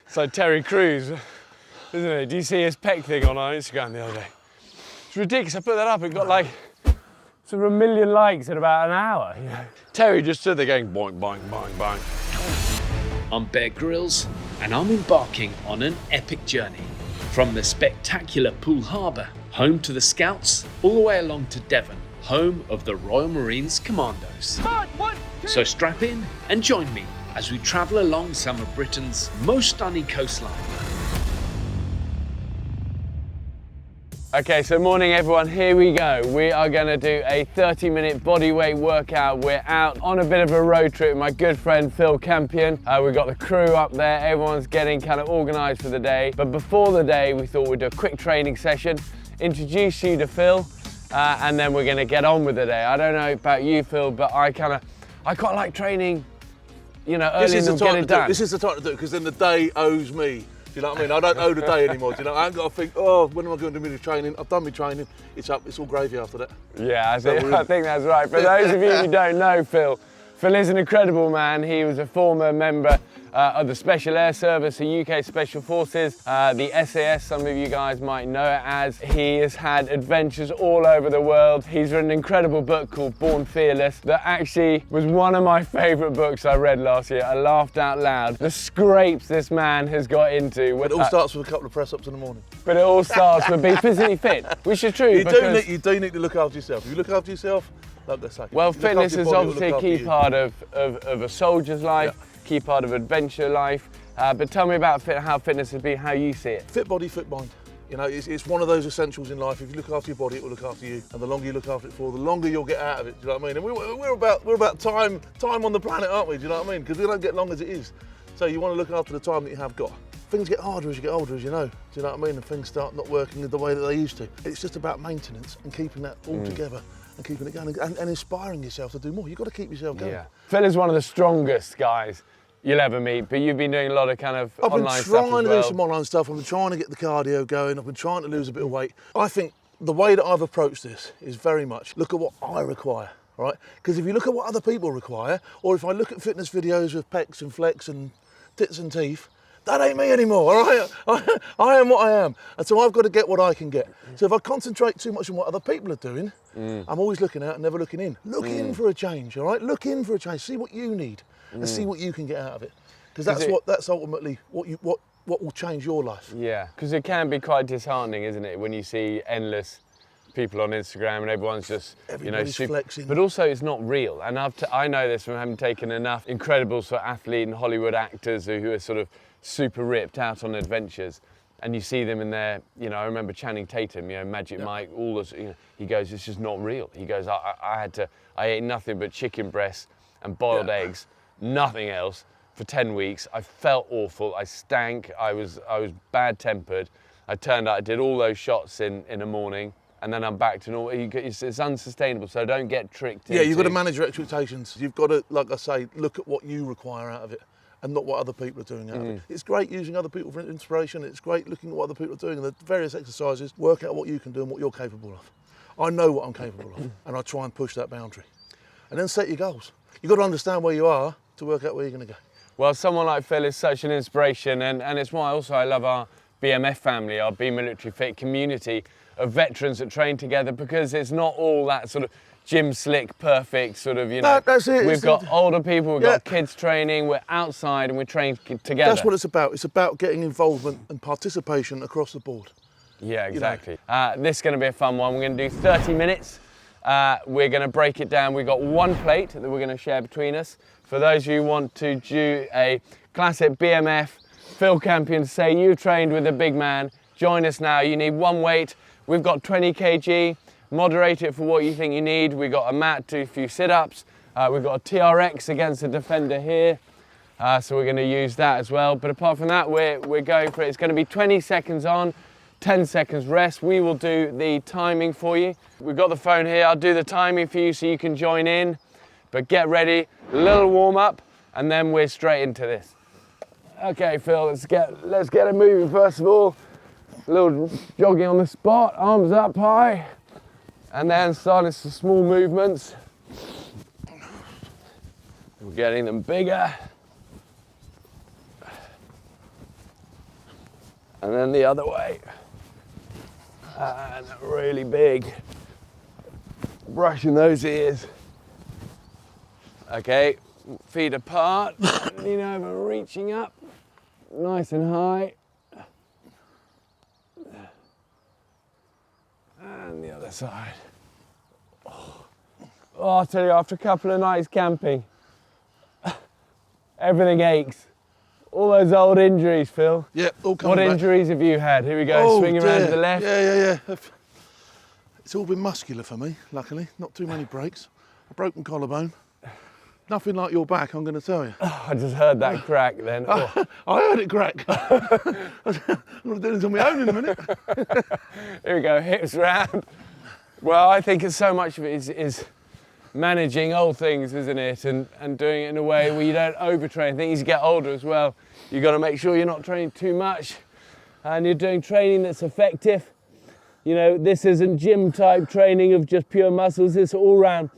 It's like Terry Crews, isn't it? Do you see his pec thing on our Instagram the other day? It's ridiculous. I put that up. It got like sort of 1 million likes in about an hour. You know? Terry just stood there going boink, boink, boink, boink. I'm Bear Grylls, and I'm embarking on an epic journey from the spectacular Poole Harbour, home to the Scouts, all the way along to Devon, home of the Royal Marines Commandos. So strap in and join me as we travel along some of Britain's most stunning coastline. Okay, so morning everyone, here we go. We are going to do a 30-minute bodyweight workout. We're out on a bit of a road trip with my good friend Phil Campion. We've got the crew up there, everyone's getting kind of organised for the day. But before the day, we thought we'd do a quick training session, introduce you to Phil, and then we're going to get on with the day. I don't know about you, Phil, but I quite like training, you know, early and get it done. This is the time to do it, because then the day owes me. Do you know what I mean? I don't owe the day anymore. Do you know? I ain't got to think, oh, when am I going to do my training? I've done my training. It's up. It's all gravy after that. Yeah, I think that's right. For those of you who don't know Phil is an incredible man. He was a former member of the Special Air Service, the UK Special Forces, the SAS, some of you guys might know it as. He has had adventures all over the world. He's written an incredible book called Born Fearless that actually was one of my favourite books I read last year. I laughed out loud. The scrapes this man has got into. But it all starts with a couple of press-ups in the morning. But it all starts with being physically fit, which is true. You do need to look after yourself. If you look after yourself, like they say. Well, fitness is obviously a key part of a soldier's life. Yeah. Key part of adventure life, but tell me about how fitness has been, how you see it. Fit body, fit mind. You know, it's one of those essentials in life. If you look after your body, it will look after you, and the longer you look after it for, the longer you'll get out of it. Do you know what I mean? And we're about time on the planet, aren't we? Do you know what I mean? Because we don't get long as it is. So you want to look after the time that you have got. Things get harder as you get older, as you know. Do you know what I mean? And things start not working the way that they used to. It's just about maintenance and keeping that all together and keeping it going and inspiring yourself to do more. You've got to keep yourself going. Yeah. Phil is one of the strongest guys you'll ever meet, but you've been doing a lot of kind of online stuff as well. I've been trying to do some online stuff. I've been trying to get the cardio going. I've been trying to lose a bit of weight. I think the way that I've approached this is very much look at what I require, all right? Because if you look at what other people require, or if I look at fitness videos with pecs and flex and tits and teeth, that ain't me anymore, all right? I am what I am. And so I've got to get what I can get. So if I concentrate too much on what other people are doing, I'm always looking out and never looking in. Look in for a change, all right? Look in for a change. See what you need. And see what you can get out of it, because that's ultimately what will change your life. Yeah, because it can be quite disheartening, isn't it, when you see endless people on Instagram and everyone's just flexing. But also it's not real, and I know this from having taken enough incredible sort of athlete and Hollywood actors who are sort of super ripped out on adventures, and you see them in their, you know, I remember Channing Tatum, you know, Magic Mike, all this, you know, he goes, it's just not real. He goes, I ate nothing but chicken breasts and boiled eggs. Nothing else for 10 weeks. I felt awful. I stank. I was bad-tempered. I turned out I did all those shots in the morning, and then I'm back to normal. It's unsustainable. So don't get tricked. Yeah, you've got to manage your expectations. You've got to, like I say, look at what you require out of it, and not what other people are doing out of it. It's great using other people for inspiration. It's great looking at what other people are doing, and the various exercises. Work out what you can do and what you're capable of. I know what I'm capable of, and I try and push that boundary, and then set your goals. You've got to understand where you are to work out where you're going to go. Well, someone like Phil is such an inspiration, and it's why also I love our BMF family, our Be Military Fit community of veterans that train together, because it's not all that sort of gym slick, perfect sort of, you know. That's it. We've got older people, we've got kids training, we're outside and we're training together. That's what it's about. It's about getting involvement and participation across the board. Yeah, exactly. You know. This is going to be a fun one. We're going to do 30 minutes. We're going to break it down. We've got one plate that we're going to share between us. For those of you who want to do a classic BMF, Phil Campion, say you trained with a big man, join us now. You need one weight. We've got 20 kg. Moderate it for what you think you need. We've got a mat to do a few sit-ups. We've got a TRX against the defender here. So we're going to use that as well. But apart from that, we're going for it. It's going to be 20 seconds on, 10 seconds rest. We will do the timing for you. We've got the phone here. I'll do the timing for you so you can join in. But get ready, a little warm up, and then we're straight into this. Okay, Phil, let's get it moving first of all. A little jogging on the spot, arms up high, and then starting some small movements. We're getting them bigger. And then the other way. And really big. Brushing those ears. Okay, feet apart, lean over, reaching up, nice and high. And the other side. Oh, I'll tell you, after a couple of nights camping, everything aches. All those old injuries, Phil. Yeah, all coming What back. injuries have you had? Here we go, swinging around to the left. Yeah. It's all been muscular for me, luckily. Not too many breaks. A broken collarbone. Nothing like your back, I'm going to tell you. Oh, I just heard that crack then. Oh. I heard it crack. I'm going to do this on my own in a minute. Here we go, hips round. Well, I think so much of it is managing old things, isn't it? And doing it in a way where you don't overtrain. I think as you get older as well, you've got to make sure you're not training too much and you're doing training that's effective. You know, this isn't gym type training of just pure muscles, it's all round.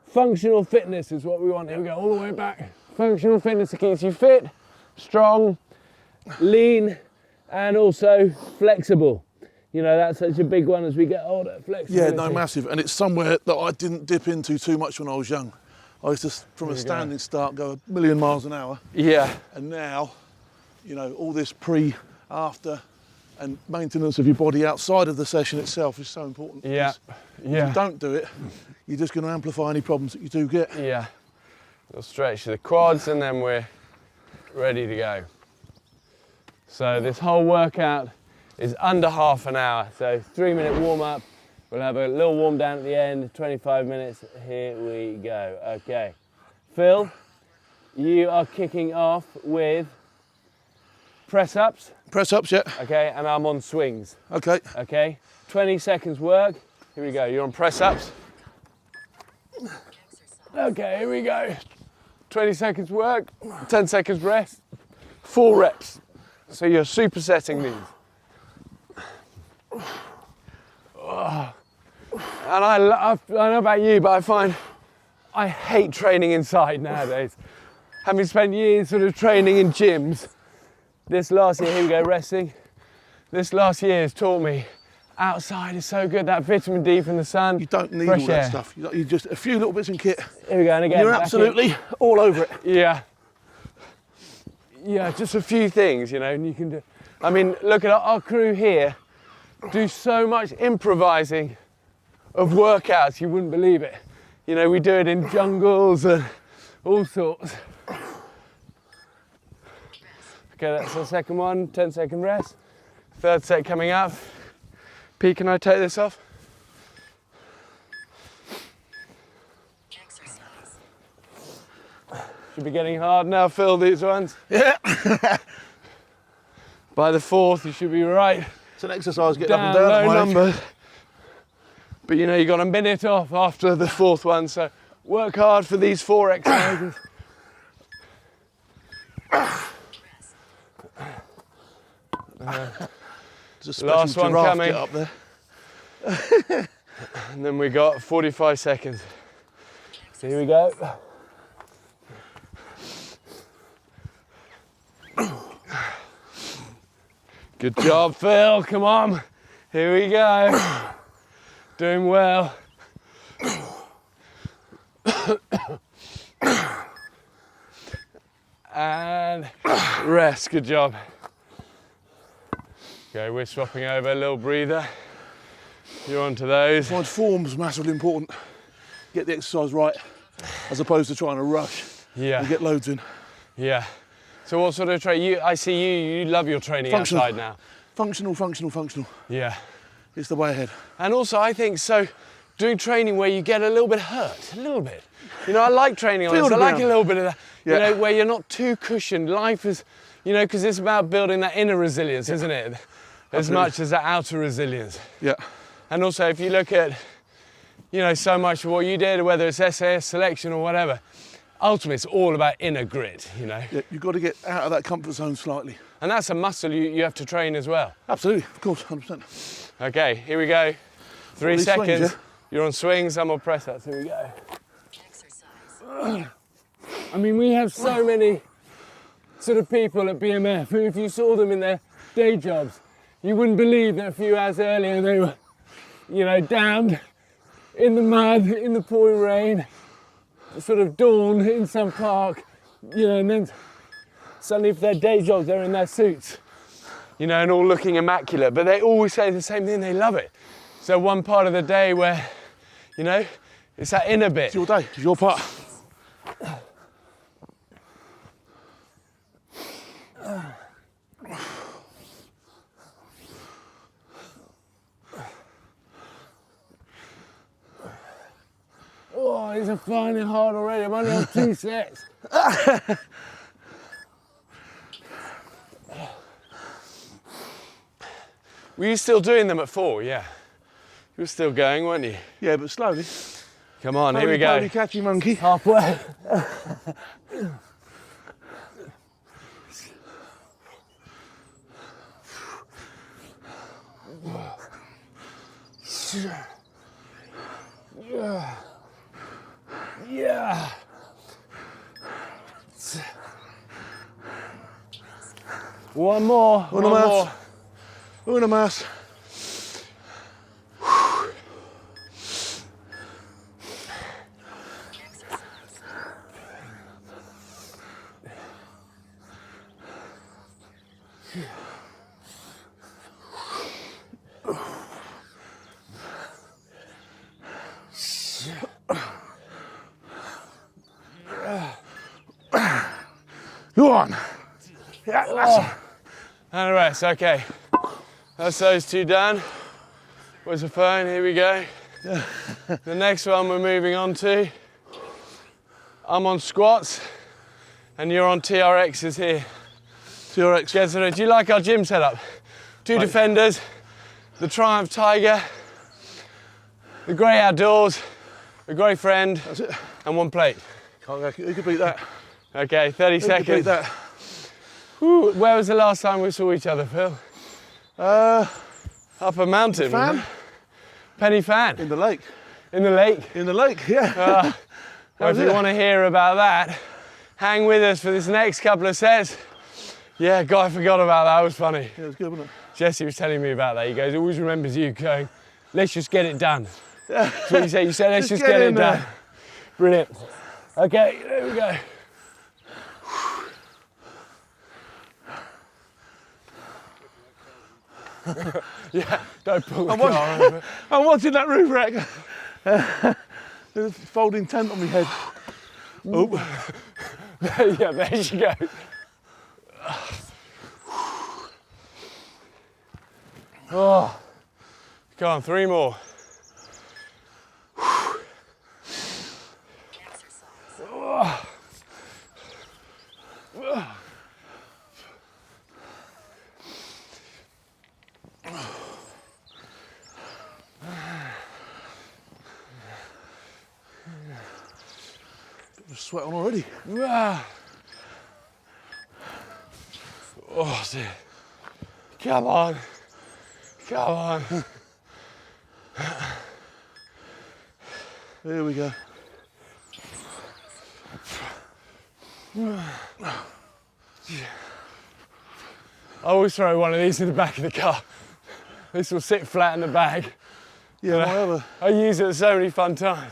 Functional fitness is what we want. Here we go, all the way back. Functional fitness that keeps you fit, strong, lean, and also flexible. You know, that's such a big one as we get older, flexibility. Yeah, no, massive. And it's somewhere that I didn't dip into too much when I was young. I used to, from a standing start, go a million miles an hour. Yeah. And now, you know, all this pre, after, and maintenance of your body outside of the session itself is so important. Yeah. If you don't do it, you're just going to amplify any problems that you do get. Yeah. We'll stretch the quads and then we're ready to go. So this whole workout is under half an hour. So 3-minute warm up. We'll have a little warm down at the end, 25 minutes. Here we go. Okay. Phil, you are kicking off with press ups. Press ups, yeah. Okay, and I'm on swings. Okay. Okay, 20 seconds work. Here we go, you're on press ups. Okay, here we go. 20 seconds work, 10 seconds rest, 4 reps. So you're supersetting these. And I don't know about you, but I find I hate training inside nowadays. Having spent years sort of training in gyms, this last year, here we go, resting. This last year has taught me outside is so good, that vitamin D from the sun. You don't need fresh all that air. stuff. You just, a few little bits in kit. Here we go, and again. You're absolutely all over it. Yeah. Yeah, just a few things, you know, and you can do. I mean, look at our crew here, do so much improvising of workouts, you wouldn't believe it. You know, we do it in jungles and all sorts. Okay, that's the second one, 10-second rest. Third set coming up. Pete, can I take this off? Should be getting hard now, Phil, these ones. Yeah. By the fourth, you should be right. It's an exercise getting Down, up and down. low at my age. numbers. But you know, you got a minute off after the fourth one, so work hard for these 4 exercises. There's a Last special one giraffe coming. get up there. And then we got 45 seconds. So here we go. Good job, Phil, come on. Here we go. Doing well. And rest, good job. Okay, we're swapping over, a little breather. You're onto those. I find form's massively important. Get the exercise right, as opposed to trying to rush and get loads in. Yeah. So what sort of training? I see you love your training Functional. outside now. Functional. Yeah. It's the way ahead. And also I think so, doing training where you get a little bit hurt, a little bit. You know, I like training on this. I like a little bit of that. Yeah. You know, where you're not too cushioned. Life is, you know, because it's about building that inner resilience, isn't it? As much as that outer resilience. Yeah. And also if you look at, you know, so much of what you did, whether it's SAS, selection or whatever, ultimately it's all about inner grit, you know. Yeah, you've got to get out of that comfort zone slightly. And that's a muscle you have to train as well. Absolutely, of course, 100%. Okay, here we go. 3 these seconds. swings, yeah? You're on swings, I'm on press ups. Here we go. I mean, we have so many sort of people at BMF who, if you saw them in their day jobs, You wouldn't believe that a few hours earlier they were, you know, damned in the mud, in the pouring rain, sort of dawn in some park, you know, and then suddenly for their day jobs they're in their suits, you know, and all looking immaculate, but they always say the same thing, they love it. So one part of the day where, you know, it's that inner bit. It's your day, it's your part. Oh, these are finding hard already. I'm only on 2 sets. Were you still doing them at 4? Yeah. You were still going, weren't you? Yeah, but slowly. Come on, here we go. Holy catchy monkey. Halfway. Yeah. Yeah. One more. Una más. Una más. Go on. Yeah, that's it. And a rest, okay. That's those 2 done. Where's the phone? Here we go. The next one we're moving on to. I'm on squats and you're on TRXs here. TRX. Do you like our gym setup? 2 defenders, the Triumph Tiger, the Grey Outdoors, the Grey Friend, That's it. and 1 plate. Who could beat that? Okay, 30 Who could beat seconds. that? Whew, where was the last time we saw each other, Phil? Up a mountain. Fan? wasn't it? Penny Fan. In the lake. In the lake. In the lake, yeah. Well, if you want to hear about that, hang with us for this next couple of sets. Yeah, God, I forgot about that. It was funny. Yeah, it was good, wasn't it? Jesse was telling me about that. He goes, always remembers you going, let's just get it done. That's what you said. You said, let's just get it done. Brilliant. Okay, there we go. Yeah, don't pull the car over. I'm watching that roof rack. There's a folding tent on my head. Oh. Yeah, there she goes. Oh, come on, 3 more. Sweat on already. Oh dear. Come on. Come on. Here we go. I always throw one of these in the back of the car. This will sit flat in the bag. Yeah, whatever. I use it at so many fun times.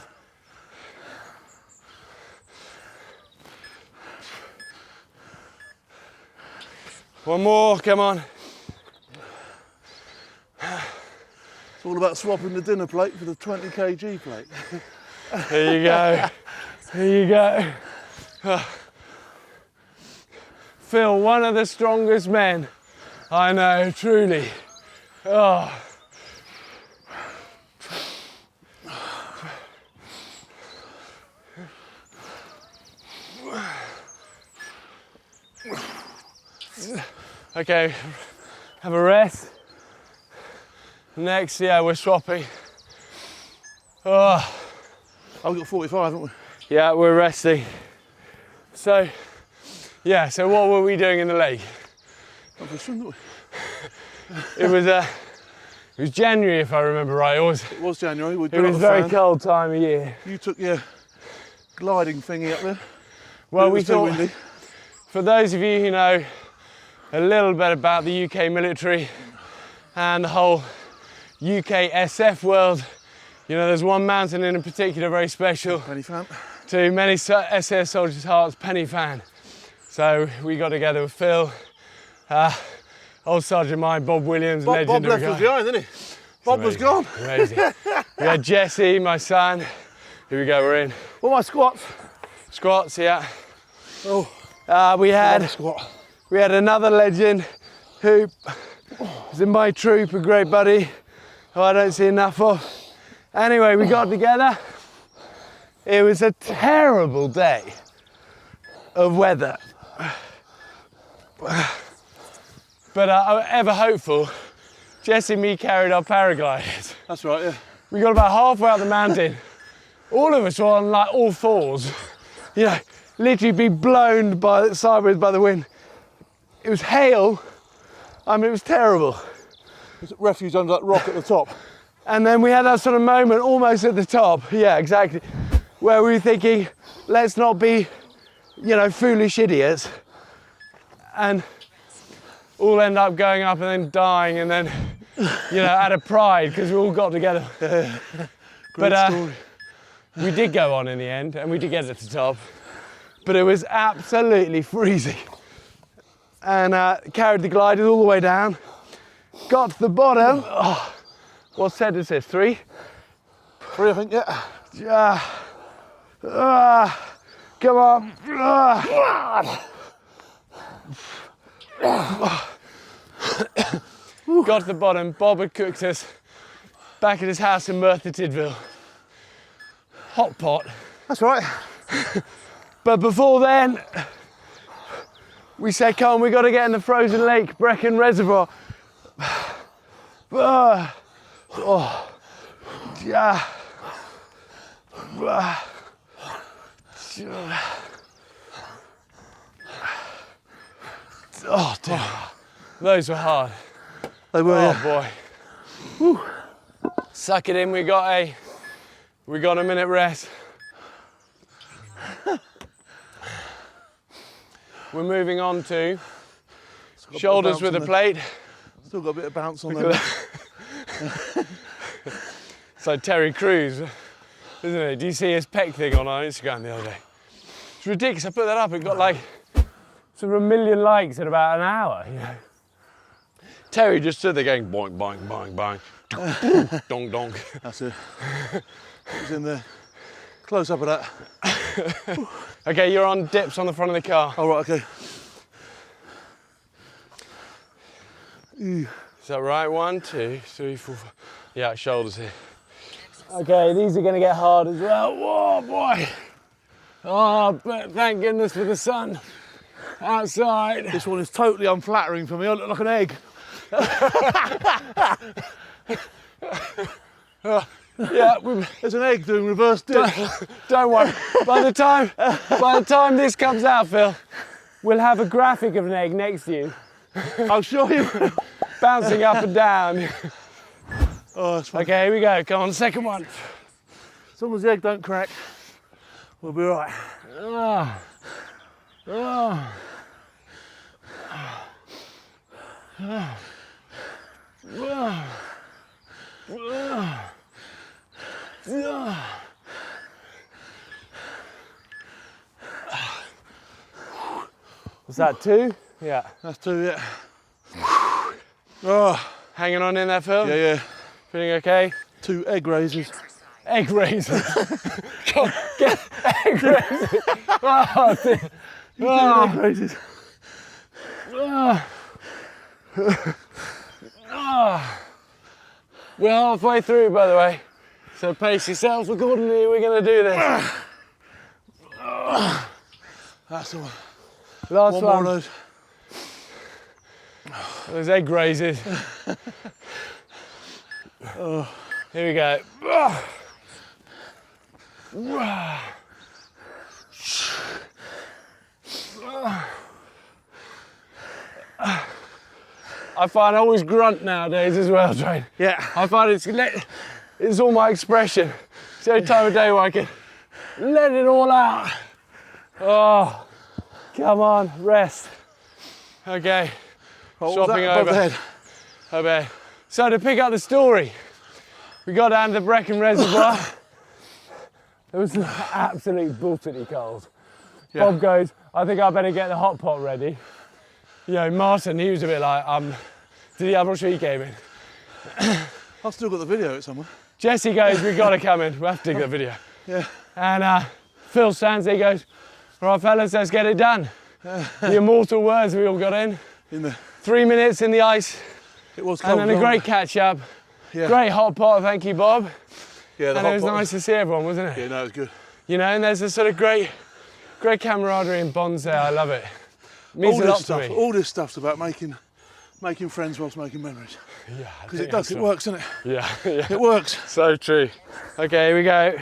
One more, come on. It's all about swapping the dinner plate for the 20 kg plate. There you go. There you go. Phil, one of the strongest men I know, truly. Oh. Okay, have a rest. Next, yeah, we're swapping. Oh. I've got 45, haven't we? Yeah, we're resting. So, yeah, so what were we doing in the lake? Went for a swim, didn't we? It was January, if I remember right. It was January. It a very cold time of year. You took your gliding thingy up there. Well, we too thought, windy. for those of you who know a little bit about the UK military, and the whole UK SF world. You know, there's one mountain in particular very special Penny fan. to many SAS soldiers' hearts, Penny Fan. So we got together with Phil, old sergeant of mine, Bob Williams, Bob legendary left guy. us behind, didn't he? Bob was gone. Amazing. We had Jesse, my son. Here we go, we're in. All my squats. Squats, yeah. Oh, We had squat. another legend who was in my troop, a great buddy, who I don't see enough of. Anyway, we got together. It was a terrible day of weather. But ever hopeful, Jesse and me carried our paragliders. That's right, yeah. We got about halfway up the mountain. All of us were on like all fours. You know, literally be blown sideways by the wind. It was hail. I mean, it was terrible. There's refuge under that rock at the top. And then we had that sort of moment almost at the top. Yeah, exactly. Where we were thinking, let's not be, you know, foolish idiots. And all end up going up and then dying and then, you know, out of pride because we all got together. Great story. We did go on in the end and we did get to the top. But it was absolutely freezing. And carried the gliders all the way down. Got to the bottom. Oh, what set is this? 3? 3, I think, yeah. Come on. Got to the bottom. Bob had cooked us back at his house in Merthyr Tydfil. Hot pot. That's right. But before then, we said, come on, we got to get in the frozen lake, Brecon Reservoir. Yeah. Oh, dear. Those were hard. They were, Oh, yeah. boy. Whew. Suck it in, we got a minute rest. We're moving on to shoulders with a plate. Still got a bit of bounce on them. It's like Terry Crews, isn't it? Do you see his pec thing on our Instagram the other day? It's ridiculous. I put that up. It got like sort of 1 million likes in about an hour. You know. Terry just stood there going boing, boing, boing, boing, dong, dong. That's it. It was in there. Close up of that. Okay, you're on dips on the front of the car. All right, okay. Is that right? 1, 2, 3, 4, 5. Yeah, shoulders here. Okay, these are going to get hard as well. Whoa, boy. Oh, but thank goodness for the sun outside. This one is totally unflattering for me. I look like an egg. Yeah, there's an egg doing reverse dip. Don't worry. By the time this comes out, Phil, we'll have a graphic of an egg next to you. I'll show you. Bouncing up and down. Oh, that's fun. Okay, here we go. Come on, second one. As long as the egg don't crack, we'll be all right. Oh. Oh. Oh. Oh. Oh. Was that 2? Yeah. That's 2, yeah. Oh. Hanging on in there, Phil? Yeah, yeah. Feeling okay? 2 egg raises. Egg raisers. Come on, get egg raisers. Oh, dear. Oh. Egg raises. Oh. Oh. We're halfway through, by the way, so pace yourselves accordingly. We're going to do this. That's the one. Last One one. more of those. Those egg raises. Oh. Here we go. I find I always grunt nowadays as well, Train. Yeah. I find it's all my expression. It's the only time of day where I can let it all out. Oh, come on, rest. Okay, What was swapping that above over. the head? Over. So to pick up the story, we got down to the Brecon Reservoir. It was absolutely brutally cold. Yeah. Bob goes, I think I better get the hot pot ready. You know, Martin, he was a bit like, I'm not sure he came in. I've still got the video of it somewhere. Jesse goes, we've got to come in, we'll have to take the video. Yeah. And Phil stands there, he goes, right fellas, let's get it done. The immortal words we all got in. 3 minutes in the ice. It was cold. And then a great catch up. Yeah. Great hot pot, thank you Bob. Yeah, and it was nice to see everyone, wasn't it? Yeah, no, it was good. You know, and there's a sort of great camaraderie and bonds there, I love it. It means a lot to me. All this stuff's about making friends whilst making memories. Yeah. Because it does, it works, doesn't it? Yeah, yeah. It works. So true. Okay, here we go.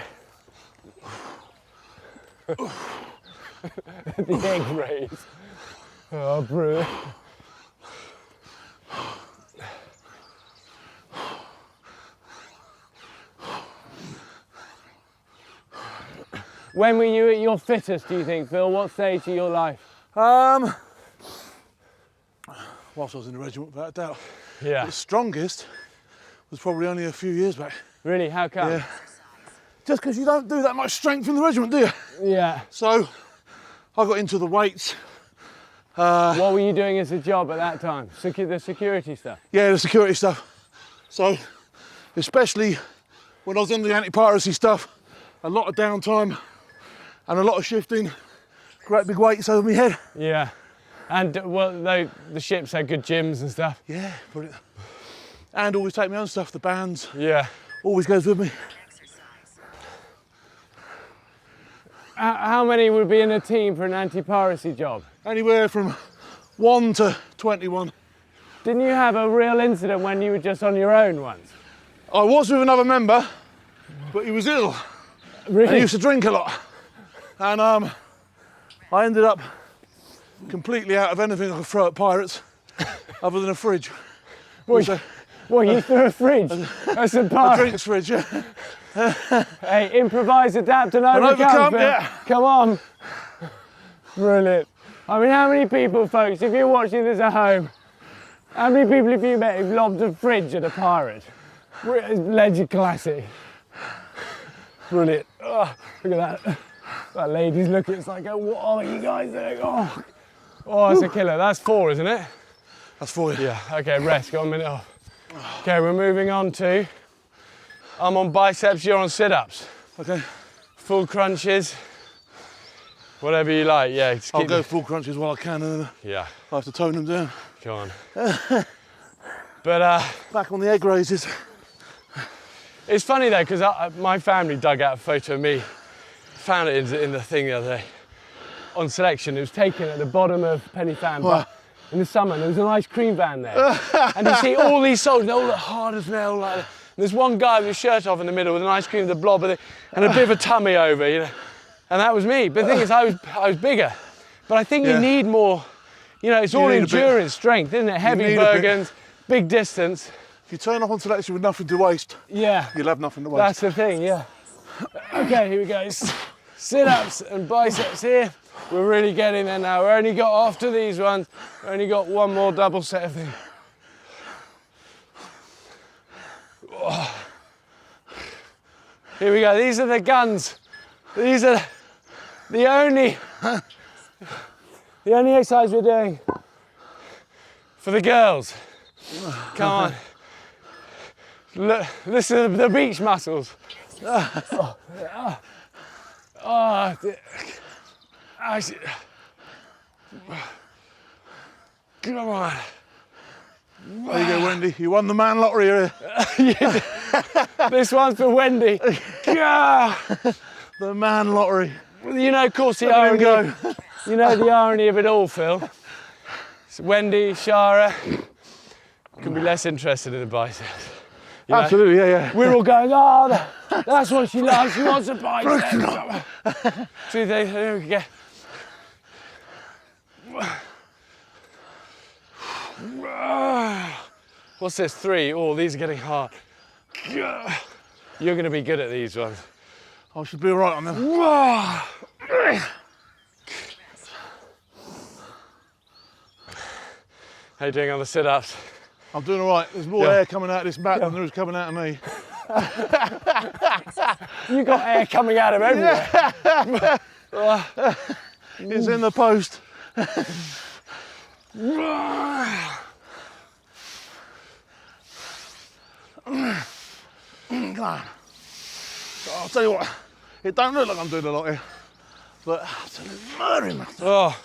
The egg raise. Oh, brilliant. When were you at your fittest, do you think, Phil? What stage of your life? Whilst I was in the regiment, without a doubt. Yeah. The strongest was probably only a few years back. Really? How come? Yeah. Just because you don't do that much strength in the regiment, do you? Yeah. So I got into the weights. What were you doing as a job at that time? The security stuff? Yeah, the security stuff. So, especially when I was in the anti-piracy stuff, a lot of downtime and a lot of shifting, great big weights over my head. Yeah. And well, the ships had good gyms and stuff. Yeah, brilliant. And always take my own stuff, the bands. Yeah. Always goes with me. How many would be in a team for an anti-piracy job? Anywhere from 1 to 21. Didn't you have a real incident when you were just on your own once? I was with another member, but he was ill. Really? And he used to drink a lot. And I ended up completely out of anything I could throw at pirates other than a fridge. What, you threw a fridge? That's a pirate. A drinks fridge, yeah. Hey, improvise, adapt and overcome. Yeah. Come on. Brilliant. I mean, how many people, folks, if you're watching this at home, how many people have you met who've lobbed a fridge at a pirate? Legend classic. Brilliant. Oh, look at that. That lady's looking, it's like, what are you guys doing? Oh, that's a killer. That's 4, isn't it? That's 4, yeah. Yeah, okay, rest, got a minute off. Okay, we're moving on to, I'm on biceps, you're on sit-ups. Okay. Full crunches, whatever you like, yeah. I'll go full crunches while I can and then yeah. I have to tone them down. Go on. But back on the egg raises. It's funny though, because my family dug out a photo of me, found it in the thing the other day, on selection. It was taken at the bottom of Penny Fan. Wow. In the summer, and there was an ice cream van there. And you see all these soldiers, they all look hard as nail like that. And there's one guy with his shirt off in the middle with an ice cream, the blob, and a bit of a tummy over, you know. And that was me. But the thing is, I was bigger. But I think you need more, you know, it's all endurance, strength, isn't it? Heavy burgans, big distance. If you turn up on selection with nothing to waste, yeah, you'll have nothing to waste. That's the thing, yeah. Okay, here we go. Sit-ups and biceps here. We're really getting there now. We've only got, after these ones, we've only got one more double set of things. Oh. Here we go. These are the guns. These are the only exercise we're doing for the girls. Come on. Look, this is the beach muscles. Come on. There you go, Wendy. You won the man lottery here. This one's for Wendy. The man lottery. You know, of course, the irony. You know the irony of it all, Phil. It's Wendy, Shara, can be less interested in the biceps. You know? Absolutely, yeah. We're all going, that's what she loves. She wants a biceps. See, there we go. What's this? 3? Oh, these are getting hard. You're going to be good at these ones. I should be all right on them. How you doing on the sit-ups? I'm doing all right. There's more air coming out of this back than there is coming out of me. You got air coming out of everywhere. It's in the post. Come on. I'll tell you what, it don't look like I'm doing a lot here, but absolutely murdering myself. Oh,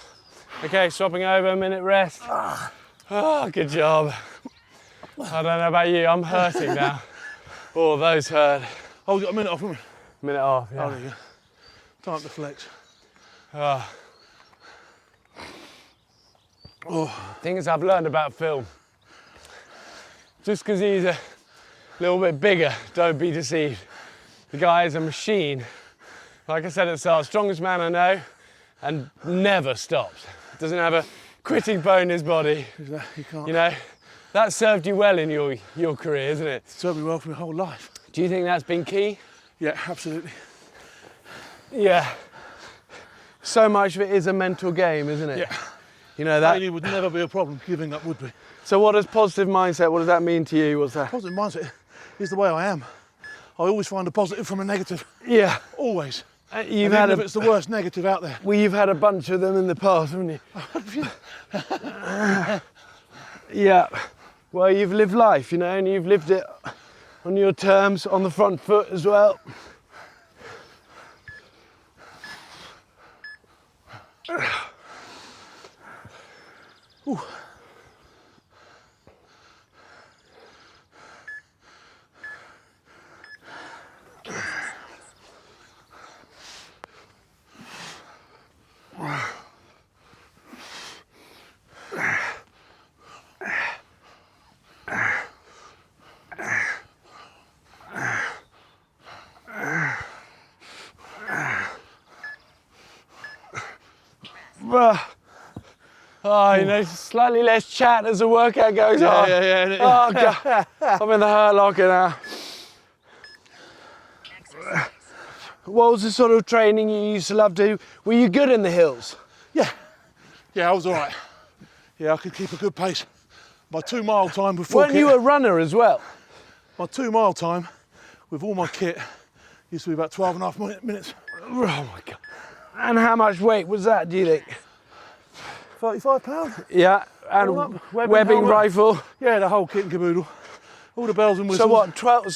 okay, swapping over, a minute rest. Oh, good job. I don't know about you, I'm hurting now. Oh, those hurt. Oh, we've got a minute off, haven't we? Minute off, yeah. Oh, there you go. Time to flex. Oh. Things I've learned about Phil. Just because he's a little bit bigger, don't be deceived. The guy is a machine. Like I said at the start, strongest man I know, and never stops. Doesn't have a quitting bone in his body. You can't. You know, that served you well in your career, isn't it? Served me well for my whole life. Do you think that's been key? Yeah, absolutely. Yeah. So much of it is a mental game, isn't it? Yeah. You know that. Failure would never be a problem. Giving up would be. So what does positive mindset, what does that mean to you? What's that? Positive mindset is the way I am. I always find a positive from a negative. Yeah. Always. You've and had even if it's the worst negative out there. Well, you've had a bunch of them in the past, haven't you? Yeah. Well, you've lived life, you know, and you've lived it on your terms, on the front foot as well. Ooh. Oh, you know, slightly less chat as the workout goes on. Yeah. Oh, God. I'm in the hurt locker now. What was the sort of training you used to love to do? Were you good in the hills? Yeah, I was all right. Yeah, I could keep a good pace. My 2 mile time with full Weren't kit. you a runner as well? My 2 mile time with all my kit used to be about 12 and a half minutes. Oh my God. And how much weight was that, do you think? 35 pounds? Yeah, and All up, webbing helmet. rifle. Yeah, the whole kit and caboodle. All the bells and whistles. So what, 12,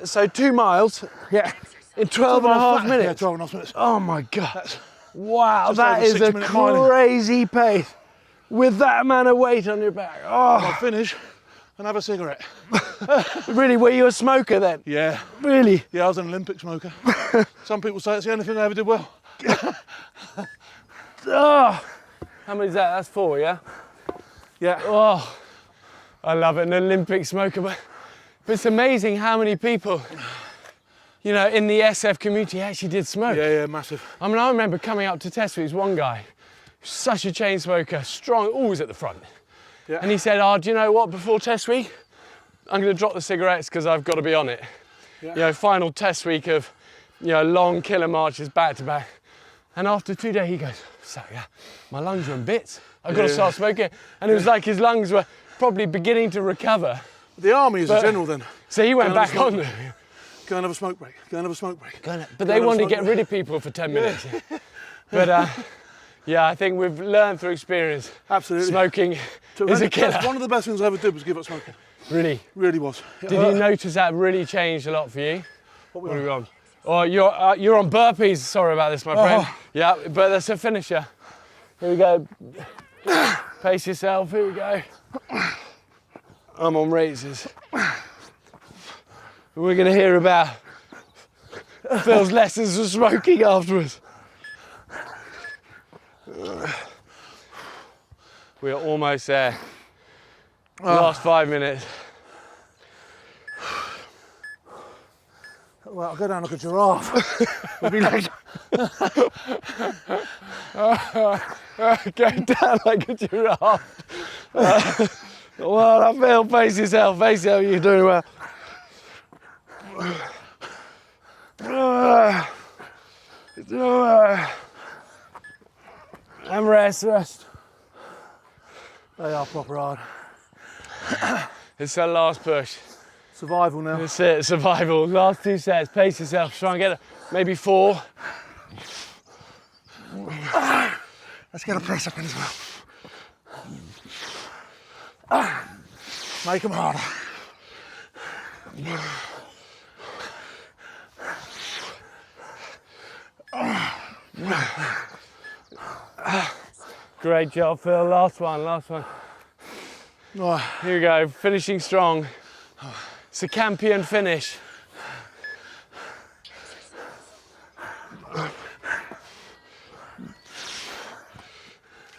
so 2 miles Yeah. in 12 and a half minutes? Yeah, 12 and a half minutes. Oh my God. That's Wow, just that over is a 6 minute miling. crazy pace with that amount of weight on your back. I'll Oh, finish and have a cigarette. really, were you a smoker then? Yeah. Really? Yeah, I was an Olympic smoker. Some people say it's the only thing I ever did well. Oh, how many is that? That's 4, yeah? Yeah. Oh, I love it, an Olympic smoker, but it's amazing how many people, you know, in the SF community actually did smoke. Yeah, massive. I mean, I remember coming up to test weeks, one guy, such a chain smoker, strong, always at the front. Yeah. And he said, oh, do you know what, before test week, I'm gonna drop the cigarettes because I've got to be on it. Yeah. You know, final test week of, you know, long killer marches back to back. And after 2 days, he goes, so yeah, my lungs are in bits. I've got to start smoking. And it was like his lungs were probably beginning to recover. The army is a general then. So he went Go and back have a on smoke. them. Go and have a smoke break. Go and have a smoke break. But they wanted to get rid of people for 10 minutes. But yeah, I think we've learned through experience. Absolutely. Smoking is a killer. One of the best things I ever did was give up smoking. Really? Really was. Did you notice that really changed a lot for you? What What are we on? Oh, you're on burpees. Sorry about this, my friend. Yeah, but that's a finisher. Here we go. Pace yourself. Here we go. I'm on raises. We're going to hear about Phil's lessons of smoking afterwards. We are almost there. Last 5 minutes. Well, I'll go down like a giraffe. We'll be like... Go down like a giraffe. Well, I feel, face yourself, you're doing well. And rest. They are proper hard. It's our last push. Survival now. That's it, survival. Last 2 sets, pace yourself. Try and get maybe 4. Let's get a press up in as well. Make them harder. Great job, Phil. Last one, last one. Oh. Here we go, finishing strong. It's a Campion finish.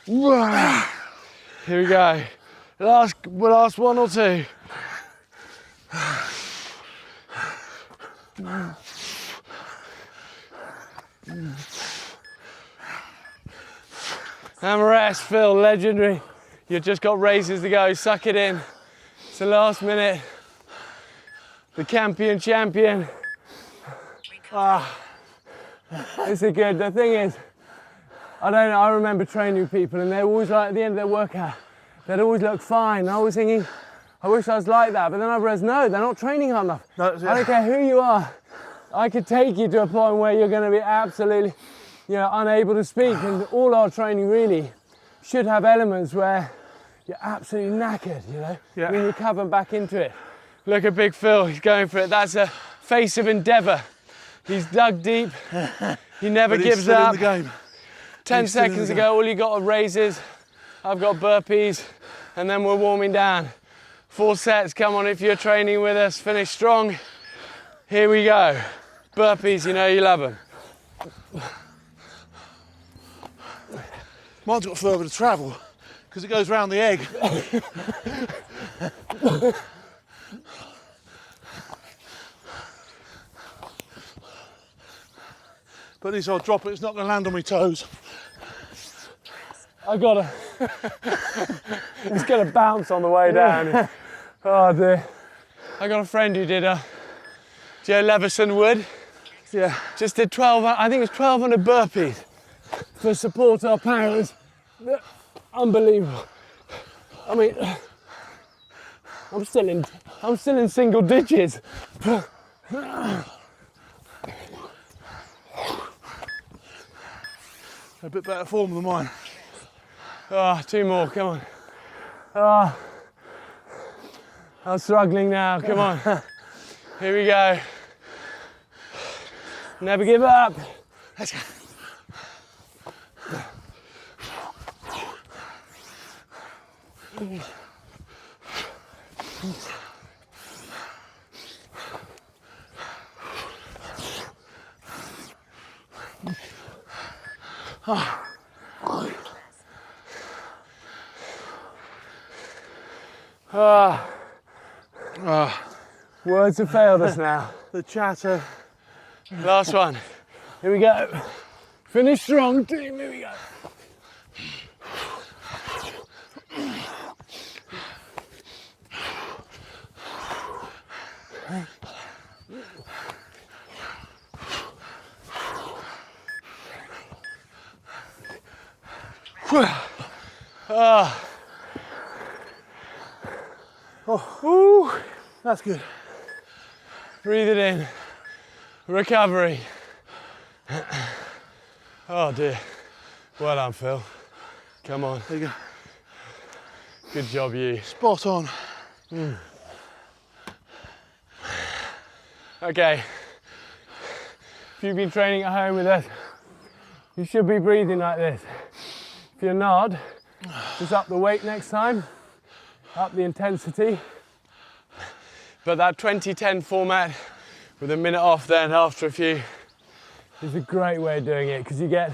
Here we go. Last 1 or 2. And rest, Phil, legendary. You've just got races to go, suck it in. It's the last minute. The Campion champion. This is good. The thing is, I remember training people and they're always like, at the end of their workout, they'd always look fine. And I was thinking, I wish I was like that. But then I realized, no, they're not training hard enough. I don't care who you are. I could take you to a point where you're going to be absolutely, unable to speak. And all our training really should have elements where you're absolutely knackered, when you come back into it. Look at Big Phil, he's going for it. That's a face of endeavour. He's dug deep. He never gives up. In the game. 10 seconds ago, all you got are raises. I've got burpees, and then we're warming down. 4 sets, come on if you're training with us, finish strong. Here we go. Burpees, you love them. Mine's got further to travel, because it goes round the egg. But at least I'll drop it, it's not going to land on my toes. I gotta. It's gonna bounce on the way down. Oh dear. I got a friend who did Joe Leveson Wood. Yeah. Just did 12, I think it was 1,200 burpees for support our parents. Unbelievable. I mean, I'm still in single digits. A bit better form than mine. 2 more, come on. I'm struggling now, come on. Here we go. Never give up. Let's go. Words have failed us now. The chatter. Last one. Here we go. Finish strong, team. Here we go. Ooh, that's good. Breathe it in. Recovery. Oh dear. Well done, Phil. Come on. There you go. Good job, you. Spot on. Okay. If you've been training at home with us, you should be breathing like this. If you're not, just up the weight next time, up the intensity. But that 20-10 format with a minute off then after a few is a great way of doing it because you get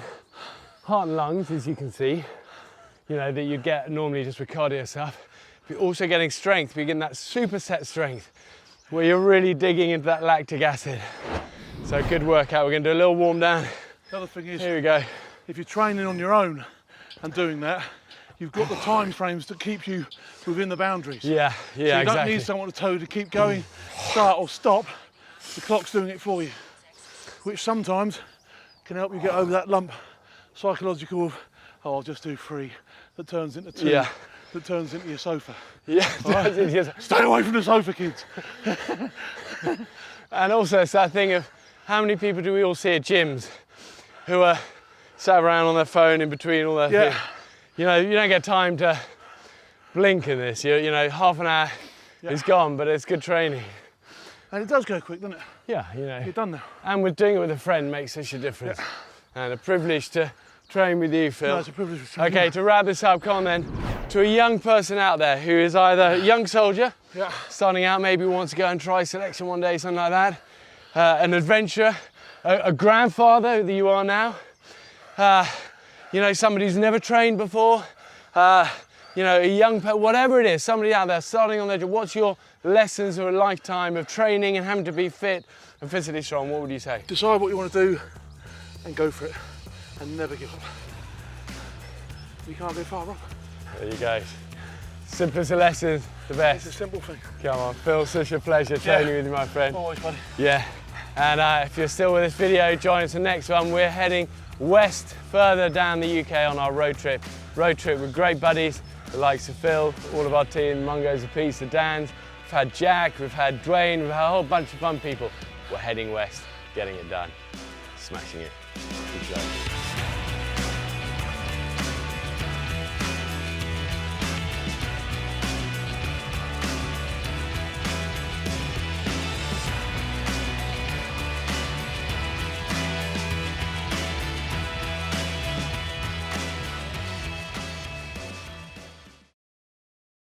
heart and lungs, as you can see, that you get normally just with cardio stuff. But you're also getting strength, you're getting that superset strength where you're really digging into that lactic acid. So good workout. We're going to do a little warm down. The other thing is, here we go. If you're training on your own and doing that, you've got the time frames to keep you within the boundaries. Yeah, so you don't need someone to keep going, start or stop. The clock's doing it for you, which sometimes can help you get over that lump psychological of, oh, I'll just do 3, that turns into 2. Yeah. that turns into your sofa. Yeah, Right? Stay away from the sofa, kids. And also it's that thing of how many people do we all see at gyms who are sat around on their phone in between all their things. You know, you don't get time to blink in this. You know, half an hour is gone, but it's good training. And it does go quick, doesn't it? Yeah, you know. You're done now. And with doing it with a friend makes such a difference. And a privilege to train with you, Phil. No, it's a privilege to train Okay, you. to wrap this up, come on then. To a young person out there who is either a young soldier, starting out, maybe wants to go and try selection one day, something like that, an adventurer, a grandfather that you are now, you know, somebody who's never trained before, you know, a young person, whatever it is, somebody out there starting on their job. What's your lessons of a lifetime of training and having to be fit and physically strong? What would you say? Decide what you want to do and go for it and never give up. You can't go far wrong. There you go. Simplest of lessons, the best. It's a simple thing. Come on, Phil, such a pleasure training with you, my friend. Always, buddy. Yeah, and if you're still with this video, join us for the next one. We're heading west, further down the UK on our road trip. Road trip with great buddies, the likes of Phil, all of our team, Mungo's a piece, the Dans. We've had Jack, we've had Dwayne, we've had a whole bunch of fun people. We're heading west, getting it done, smashing it. Good job.